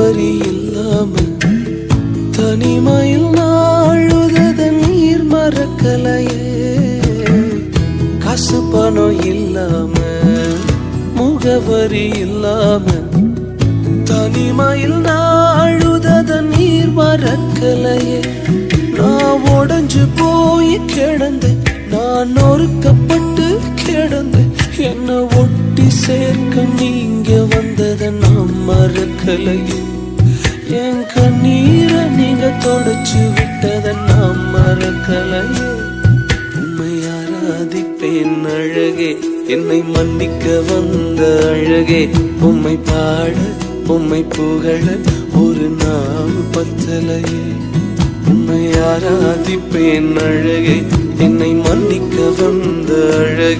முகவரி இல்லாம தனிமையில் நாழுத நீர் மறக்கலையே. காசு பணம் இல்லாம முகவரி இல்லாம தனிமையில் நாழுத நீர் மறக்கலையே. நான் உடைஞ்சு போய் கிடந்தேன், நான் நொறுக்கப்பட்டு கிடந்தேன். என்ன ஒட்டி சேர்க்க நீங்க வந்தத நான் மறக்கலையே. என் கண்ணீரை நீங்க தொடச்சு விட்டத நான் மறக்கலையே. உம்மை ஆராதிப்பேன் அழகே, என்னை மன்னிக்க வந்த அழகே. உம்மை பாட உம்மை புகழ ஒரு நாள் பத்தலையே. உம்மை ஆராதிப்பேன் அழகே, என்னை மன்னிக்க வந்த அழகே.